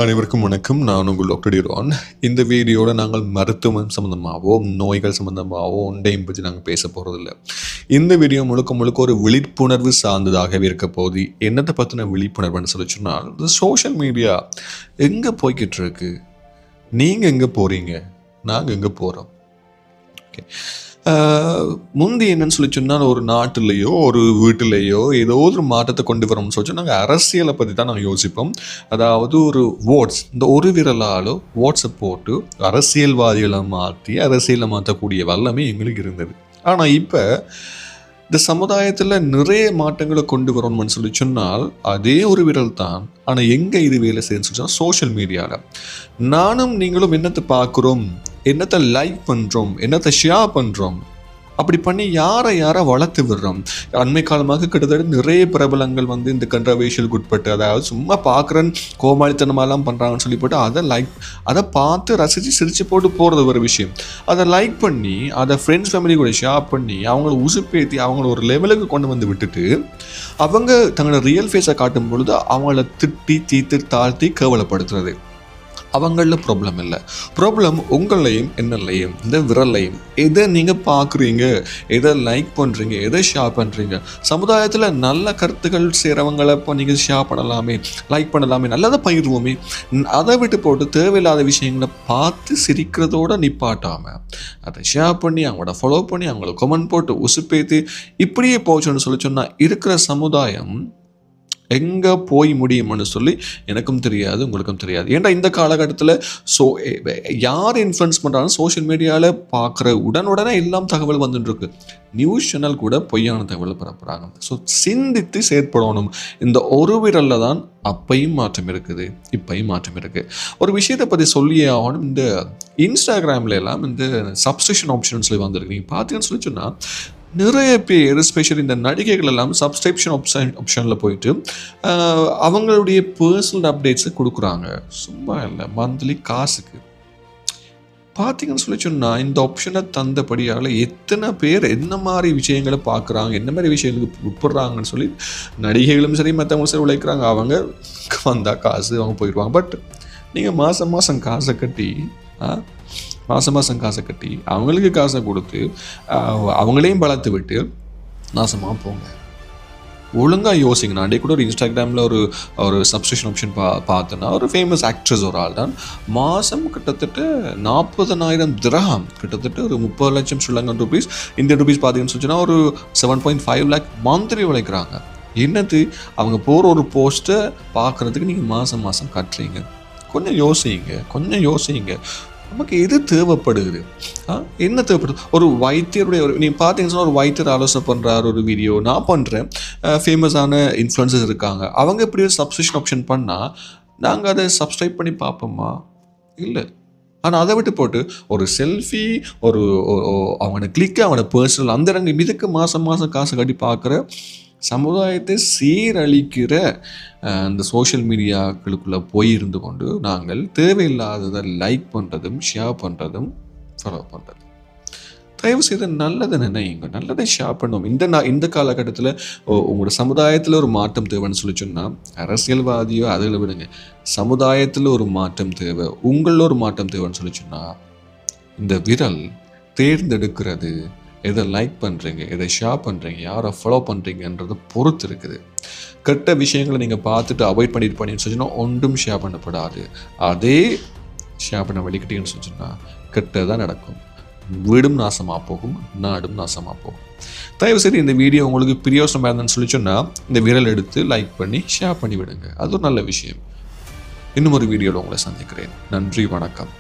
அனைவருக்கும் வணக்கம். நான் உங்கள் டாக்டர் டிரோன். இந்த வீடியோவில் நாங்கள் மருத்துவம் சம்மந்தமாகவோ நோய்கள் சம்மந்தமாகவோ ஒன்றையும் பற்றி நாங்கள் பேச போகிறதில்ல. இந்த வீடியோ முழுக்க முழுக்க ஒரு விழிப்புணர்வு சார்ந்ததாகவே இருக்க போகுது. என்னத்தை பற்றின விழிப்புணர்வுன்னு சொல்லி சொன்னால், இந்த சோஷியல் மீடியா எங்கே போய்கிட்டு இருக்கு, நீங்கள் எங்கே போகிறீங்க, நாங்கள் எங்கே போகிறோம். ஓகே, முந்தி என்னன்னு சொல்லி சொன்னால், ஒரு நாட்டிலேயோ ஒரு வீட்டிலேயோ ஏதோ ஒரு மாற்றத்தை கொண்டு வரோம்னு சொல்லி நாங்கள் அரசியலை பற்றி தான் நாங்கள் யோசிப்போம். அதாவது ஒரு ஓட்ஸ், இந்த ஒரு விரலாலோ ஓட்ஸை போட்டு அரசியல்வாதிகளை மாற்றி அரசியலை மாற்றக்கூடிய வல்லமை எங்களுக்கு இருந்தது. ஆனால் இப்போ இந்த சமுதாயத்தில் நிறைய மாற்றங்களை கொண்டு வரணும்னு சொல்லி சொன்னால் அதே ஒரு விரல் தான். ஆனால் எங்கே இது வேலை செய்யுன்னு சொல்லி சொன்னால் சோஷியல் மீடியாவில் நானும் நீங்களும் என்னத்தை பார்க்குறோம், என்னத்தை லைக் பண்ணுறோம், என்னத்தை ஷேர் பண்ணுறோம், அப்படி பண்ணி யாரை வளர்த்து விடுறோம். அண்மை காலமாக கிட்டத்தட்ட நிறைய பிரபலங்கள் இந்த கண்ட்ரவர்ஷியலுக்கு உட்பட்டு, அதாவது சும்மா பார்க்குறேன் கோமாளித்தனமாலாம் பண்ணுறாங்கன்னு சொல்லி போட்டு அதை பார்த்து ரசித்து சிரித்து போட்டு போகிறது ஒரு விஷயம். அதை லைக் பண்ணி அதை ஃப்ரெண்ட்ஸ் ஃபேமிலி கூட ஷேர் பண்ணி அவங்கள உசுப்பேற்றி அவங்கள ஒரு லெவலுக்கு கொண்டு வந்து விட்டுட்டு அவங்க தங்களோட ரியல் ஃபேஸை காட்டும் பொழுது அவங்கள திட்டி தீர்த்து தாழ்த்தி கேவலப்படுத்துறது. அவங்களில் ப்ராப்ளம் இல்லை. ப்ராப்ளம் உங்களையும் என்னலையும் இந்த விரலையும் எதை நீங்கள் பார்க்குறீங்க, எதை லைக் பண்ணுறீங்க, எதை ஷேர் பண்ணுறீங்க. சமுதாயத்தில் நல்ல கருத்துக்கள் செய்கிறவங்களை இப்போ நீங்கள் ஷேர் பண்ணலாமே, லைக் பண்ணலாமே, நல்லதை பகிர்வோமே. அதை விட்டு போட்டு தேவையில்லாத விஷயங்களை பார்த்து சிரிக்கிறதோடு நிப்பாட்டாமல் அதை ஷேர் பண்ணி அவங்களோட ஃபாலோ பண்ணி அவங்கள கமெண்ட் போட்டு உசுப்பேற்றி இப்படியே போச்சுன்னு சொல்லி சொன்னால் இருக்கிற சமுதாயம் எங்கே போய் முடியும்னு சொல்லி எனக்கும் தெரியாது, உங்களுக்கும் தெரியாது. ஏன்டா இந்த காலகட்டத்தில் யார் இன்ஃப்ளூயன்ஸ் பண்ணுறாங்க, சோஷியல் மீடியாவில் பார்க்குற உடனே எல்லாம் தகவல் வந்துட்டுருக்கு. நியூஸ் சேனல் கூட பொய்யான தகவல் பரப்புகிறாங்க. ஸோ சிந்தித்து செயற்படணும். இந்த ஒரு விரலில் தான் அப்பையும் மாற்றம் இருக்குது, இப்பையும் மாற்றம் இருக்குது. ஒரு விஷயத்தை பற்றி சொல்லியே ஆகணும். இந்த இன்ஸ்டாகிராமில் எல்லாம் இந்த சப்ஸ்கிரிப்ஷன் ஆப்ஷன் சொல்லி வந்திருக்கு. நீங்கள் பார்த்தீங்கன்னு சொல்லி சொன்னால் நிறைய பேர், எஸ்பெஷலி இந்த நடிகைகள் எல்லாம் சப்ஸ்கிரிப்ஷன் ஆப்ஷனில் போயிட்டு அவங்களுடைய பர்சனல் அப்டேட்ஸை கொடுக்குறாங்க. சும்மா இல்லை, மந்த்லி காசுக்கு. பார்த்தீங்கன்னு சொல்லி சொன்னால் இந்த ஆப்ஷனை தந்தபடியால் எத்தனை பேர் என்ன மாதிரி விஷயங்களை பார்க்குறாங்க, என்ன மாதிரி விஷயங்களுக்கு உட்படுறாங்கன்னு சொல்லி நடிகைகளும் சரி மற்றவங்களும் சரி உழைக்கிறாங்க. அவங்க வந்தால் காசு அவங்க போயிடுவாங்க. பட் நீங்கள் மாதம் காசை கட்டி காசை கட்டி அவங்களுக்கு காசை கொடுத்து அவங்களையும் வளர்த்து விட்டு நாசமாக போங்க. ஒழுங்காக யோசிங்க. நான் கூட ஒரு இன்ஸ்டாகிராமில் ஒரு சப்ஸ்கிரிப்ஷன் ஆப்ஷன் பார்த்தேன்னா, ஒரு ஃபேமஸ் ஆக்ட்ரஸ் ஒரு ஆள் தான் மாதம் கிட்டத்தட்ட 40,000 திரஹம், கிட்டத்தட்ட ஒரு 30 லட்சம் ஸ்ரீலங்கன் ருபீஸ், இந்தியன் ருபீஸ் பார்த்தீங்கன்னு சொன்னால் ஒரு 7.5 lakh மந்த்லி உழைக்கிறாங்க. என்னது, அவங்க போகிற ஒரு போஸ்ட்டை பார்க்குறதுக்கு நீங்கள் மாதம் கட்டுறீங்க. கொஞ்சம் யோசிங்க. நமக்கு எது தேவைப்படுது, என்ன தேவைப்படுது? ஒரு வைத்தியருடைய நீங்கள் பார்த்தீங்கன்னா ஒரு வைத்தியர் ஆலோசனை பண்ணுறாரு ஒரு வீடியோ நான் பண்ணுறேன். ஃபேமஸான இன்ஃப்ளூயன்சர்ஸ் இருக்காங்க, அவங்க இப்படி ஒரு சப்ஸ்கிரிப்ஷன் ஆப்ஷன் பண்ணால் நாங்கள் அதை சப்ஸ்கிரைப் பண்ணி பார்ப்போமா? இல்லை. ஆனால் அதை விட்டு போட்டு ஒரு செல்ஃபி, அவனை கிளிக்கு, அவனை பர்சனல் அந்த ரங்க இதுக்கு மாதம் காசு கட்டி பார்க்குற சமுதாயத்தை சீரழிக்கிற அந்த சோஷியல் மீடியாக்களுக்குள்ளே போயிருந்து கொண்டு நாங்கள் தேவையில்லாததை லைக் பண்ணுறதும் ஷேர் பண்ணுறதும் ஃபாலோ பண்ணுறதும். தயவு செய்து நல்லதை நினைங்க, நல்லதை ஷேர் பண்ணுவோம். இந்த காலகட்டத்தில் உங்களோட சமுதாயத்தில் ஒரு மாற்றம் தேவைன்னு சொல்லி சொன்னால் அரசியல்வாதியோ அதில் விடுங்க, சமுதாயத்தில் ஒரு மாற்றம் தேவை, உங்களில் ஒரு மாற்றம் தேவைன்னு சொல்லி சொன்னால் இந்த விரல் தேர்ந்தெடுக்கிறது எதை லைக் பண்ணுறீங்க, எதை ஷேர் பண்ணுறீங்க, யாரை ஃபாலோ பண்ணுறீங்கன்றதை பொறுத்து இருக்குது. கெட்ட விஷயங்களை நீங்கள் பார்த்துட்டு அவாய்ட் பண்ணிட்டு சொன்னால் ஒன்றும் ஷேர் பண்ணப்படாது. அதே ஷேர் பண்ண வலிக்கிட்டீங்கன்னு சொன்னால் கெட்டதான் நடக்கும். வீடும் நாசமாக போகும், நாடும் நாசமாக போகும். தயவு செய்து இந்த வீடியோ உங்களுக்கு பிரியோசனமாக இருந்ததுன்னு சொல்லி சொன்னால் இந்த விரல் எடுத்து லைக் பண்ணி ஷேர் பண்ணி விடுங்க. அது ஒரு நல்ல விஷயம். இன்னும் ஒரு வீடியோவில் உங்களை சந்திக்கிறேன். நன்றி, வணக்கம்.